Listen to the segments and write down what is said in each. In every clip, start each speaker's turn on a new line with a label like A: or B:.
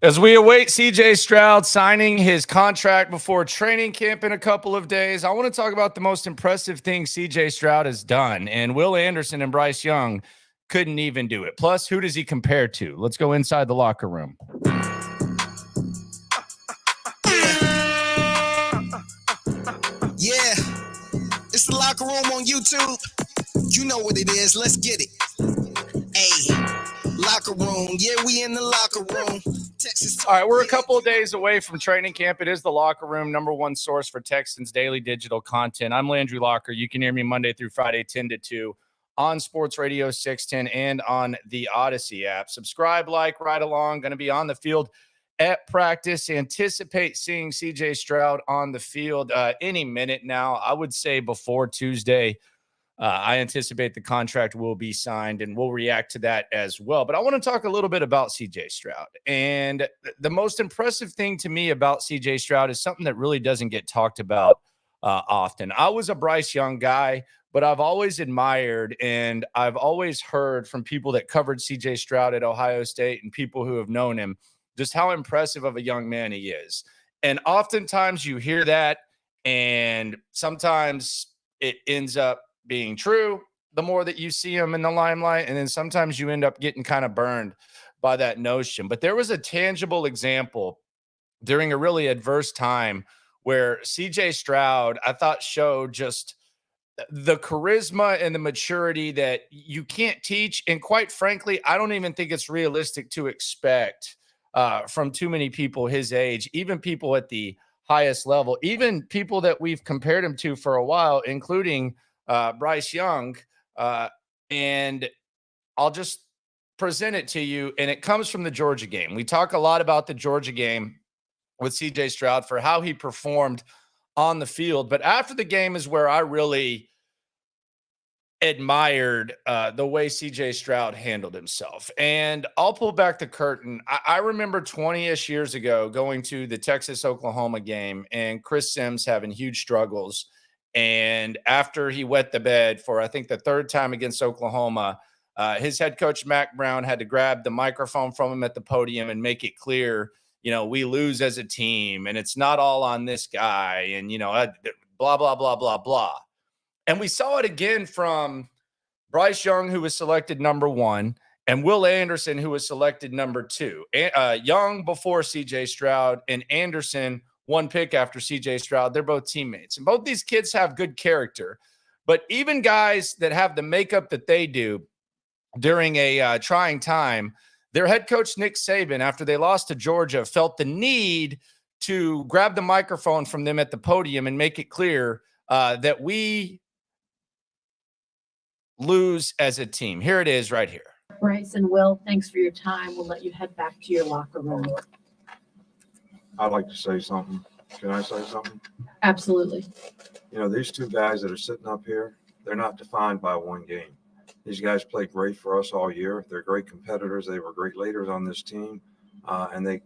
A: As we await CJ Stroud signing his contract before training camp in a couple of days, I want to talk about the most impressive thing CJ Stroud has done. And Will Anderson and Bryce Young couldn't even do it. Plus, who does he compare to? Let's go inside the locker room.
B: Yeah, it's the locker room on YouTube. You know what it is. Let's get it. Hey, locker room. Yeah, we in the locker room. Texas.
A: All right, we're a couple of days away from training camp. It is the locker room, number one source for Texans daily digital content. I'm Landry Locker. You can hear me Monday through Friday, 10 to 2 on Sports Radio 610 and on the Odyssey app. Subscribe, like, ride along. Going to be on the field at practice. Anticipate seeing CJ Stroud on the field any minute now. I would say before Tuesday. I anticipate the contract will be signed, and we'll react to that as well. But I want to talk a little bit about CJ Stroud. And the most impressive thing to me about CJ Stroud is something that really doesn't get talked about often. I was a Bryce Young guy, but I've always admired and I've always heard from people that covered CJ Stroud at Ohio State and people who have known him just how impressive of a young man he is. And oftentimes you hear that, and sometimes it ends up being true the more that you see him in the limelight, and then sometimes you end up getting kind of burned by that notion. But there was a tangible example during a really adverse time where CJ Stroud, I thought, showed just the charisma and the maturity that you can't teach, and quite frankly, I don't even think it's realistic to expect from too many people his age, even people at the highest level, even people that we've compared him to for a while, including Bryce Young, and I'll just present it to you, and it comes from the Georgia game. We talk a lot about the Georgia game with CJ Stroud for how he performed on the field, but after the game is where I really admired the way CJ Stroud handled himself. And I'll pull back the curtain. I remember 20-ish years ago going to the Texas-Oklahoma game and Chris Sims having huge struggles. And after he wet the bed for, I think, the third time against Oklahoma, his head coach, Mac Brown, had to grab the microphone from him at the podium and make it clear, we lose as a team and it's not all on this guy and, blah, blah, blah, blah, blah. And we saw it again from Bryce Young, who was selected number 1, and Will Anderson, who was selected number 2. Young before CJ Stroud and Anderson one pick after CJ Stroud. They're both teammates. And both these kids have good character. But even guys that have the makeup that they do during a trying time, their head coach, Nick Saban, after they lost to Georgia, felt the need to grab the microphone from them at the podium and make it clear that we lose as a team. Here it is right here.
C: Bryce and Will, thanks for your time. We'll let you head back to your locker room.
D: I'd like to say something. Can I say something?
C: Absolutely.
D: These two guys that are sitting up here, they're not defined by one game. These guys played great for us all year. They're great competitors. They were great leaders on this team, and they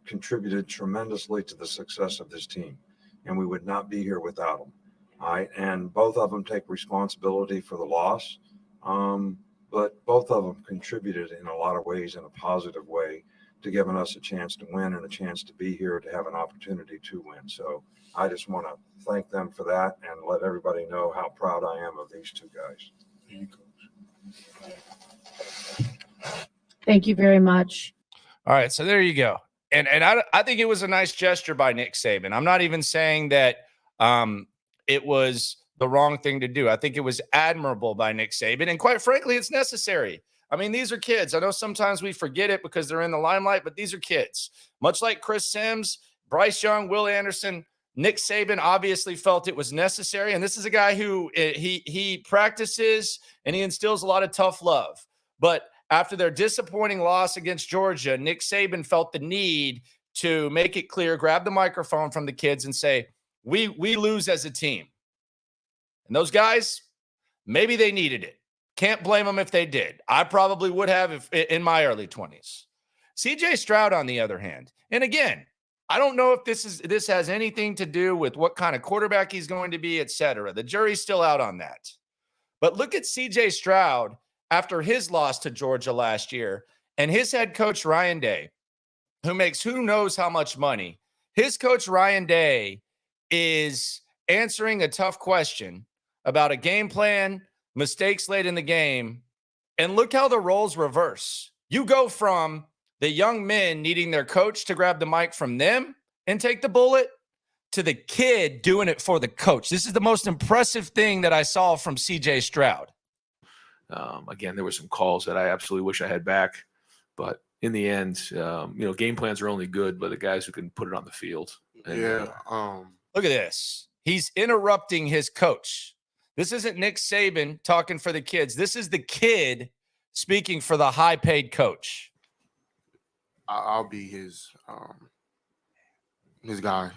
D: contributed tremendously to the success of this team, and we would not be here without them. All right, and both of them take responsibility for the loss, but both of them contributed in a lot of ways in a positive way to giving us a chance to win and a chance to be here to have an opportunity to win. So I just want to thank them for that and let everybody know how proud I am of these two guys.
C: Thank you very much.
A: All right, so there you go. And I think it was a nice gesture by Nick Saban. I'm not even saying that it was the wrong thing to do. I think it was admirable by Nick Saban. And quite frankly, it's necessary. I mean, these are kids. I know sometimes we forget it because they're in the limelight, but these are kids. Much like Chris Sims, Bryce Young, Will Anderson, Nick Saban obviously felt it was necessary. And this is a guy who he practices and he instills a lot of tough love. But after their disappointing loss against Georgia, Nick Saban felt the need to make it clear, grab the microphone from the kids and say, we lose as a team. And those guys, maybe they needed it. Can't blame them if they did. I probably would have if in my early 20s. CJ Stroud, on the other hand, and again, I don't know if this has anything to do with what kind of quarterback he's going to be, et cetera. The jury's still out on that. But look at CJ Stroud after his loss to Georgia last year And his head coach, Ryan Day, who makes who knows how much money, his coach, Ryan Day, is answering a tough question about a game plan, mistakes late in the game, and look how the roles reverse. You go from the young men needing their coach to grab the mic from them and take the bullet to the kid doing it for the coach. This is the most impressive thing that I saw from CJ Stroud.
E: Again, there were some calls that I absolutely wish I had back, but in the end, game plans are only good by the guys who can put it on the field. And,
A: look at this. He's interrupting his coach. This isn't Nick Saban talking for the kids. This is the kid speaking for the high-paid coach.
F: I'll be his guy.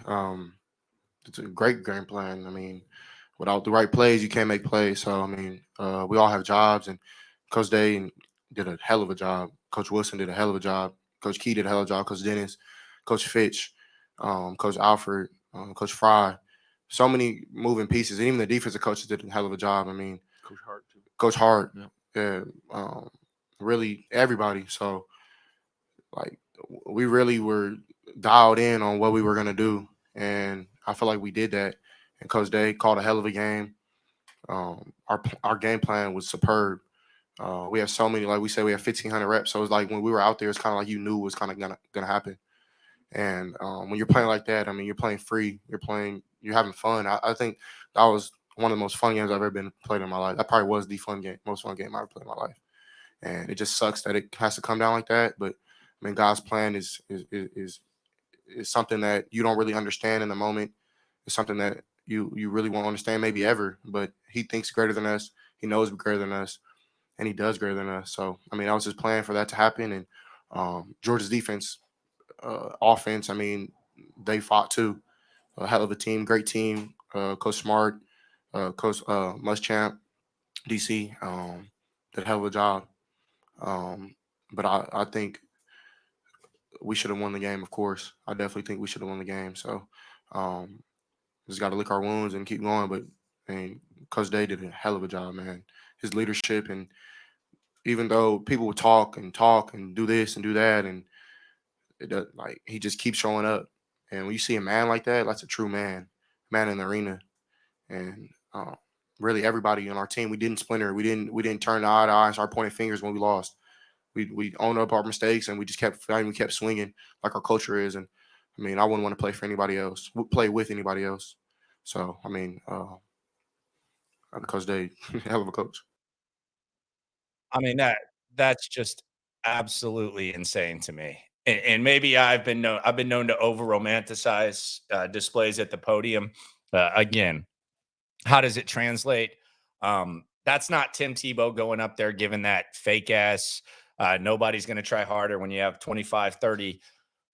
F: It's a great game plan. I mean, without the right plays, you can't make plays. So, I mean, we all have jobs, and Coach Day did a hell of a job. Coach Wilson did a hell of a job. Coach Key did a hell of a job. Coach Dennis, Coach Fitch, Coach Alfred, Coach Fry. So many moving pieces. And even the defensive coaches did a hell of a job. I mean,
E: Coach Hart, too.
F: Coach Hart.
E: Yeah.
F: Really everybody. So, like, we really were dialed in on what we were going to do. And I feel like we did that. And Coach Day called a hell of a game. Our game plan was superb. We have so many, like we said, we have 1,500 reps. So it's like when we were out there, it's kind of like you knew it was kind of gonna happen. And when you're playing like that, I mean, you're playing free. You're having fun. I think that was one of the most fun games I've ever been played in my life. That probably was the most fun game I've ever played in my life. And it just sucks that it has to come down like that. But I mean, God's plan is something that you don't really understand in the moment. It's something that you really won't understand maybe ever. But He thinks greater than us. He knows greater than us. And He does greater than us. So, I mean, that was His plan for that to happen. And Georgia's defense, offense, I mean, they fought too. A hell of a team, great team. Coach Smart, Coach Muschamp, DC, did a hell of a job. But I think we should have won the game, of course. I definitely think we should have won the game. So just got to lick our wounds and keep going. But Coach Day did a hell of a job, man. His leadership, and even though people would talk and do this and do that, and he just keeps showing up. And when you see a man like that, that's a true man in the arena. And really, everybody on our team, we didn't splinter. We didn't turn eye to eye and start pointing fingers when we lost. We owned up our mistakes, and we just kept fighting. We kept swinging like our culture is. And I mean, I wouldn't want to play for anybody else. Play with anybody else. So I mean, Coach Day, hell of a coach.
A: I mean, that's just absolutely insane to me. And maybe I've been known to over romanticize displays at the podium. Again, how does it translate? That's not Tim Tebow going up there giving that fake ass. Nobody's going to try harder when you have 25, 30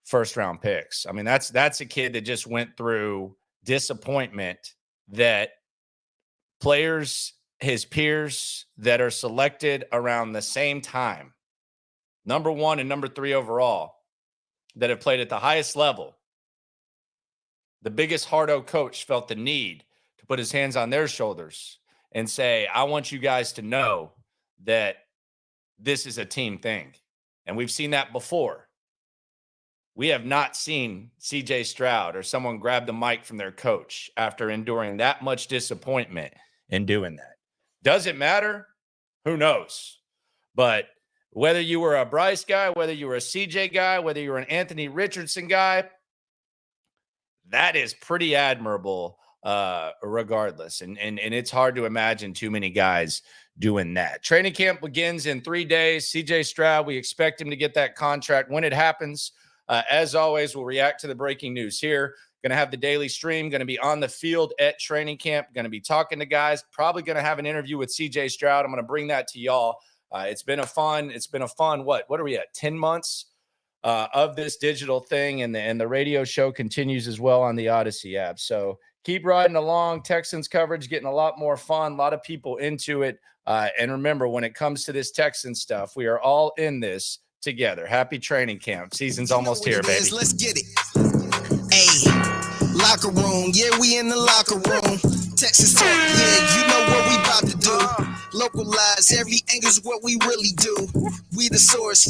A: first round picks. I mean, that's a kid that just went through disappointment that players, his peers that are selected around the same time, number 1 and number 3 overall, that have played at the highest level. The biggest hardo coach felt the need to put his hands on their shoulders and say, I want you guys to know that this is a team thing. And we've seen that before. We have not seen CJ Stroud or someone grab the mic from their coach after enduring that much disappointment in doing that. Does it matter? Who knows? But whether you were a Bryce guy, whether you were a CJ guy, whether you were an Anthony Richardson guy, that is pretty admirable regardless. And it's hard to imagine too many guys doing that. Training camp begins in 3 days. CJ Stroud, we expect him to get that contract when it happens. As always, we'll react to the breaking news here. Going to have the daily stream, going to be on the field at training camp, going to be talking to guys, probably going to have an interview with CJ Stroud. I'm going to bring that to y'all. It's been a fun, what are we at? 10 months of this digital thing. And the radio show continues as well on the Odyssey app. So keep riding along. Texans coverage getting a lot more fun, a lot of people into it. And remember, when it comes to this Texan stuff, we are all in this together. Happy training camp. Season's almost here, baby.
B: Let's get it. Hey, locker room. Yeah, we in the locker room. Texas talk. Yeah, you know what we about to do. Localize every angle's what we really do. We the source.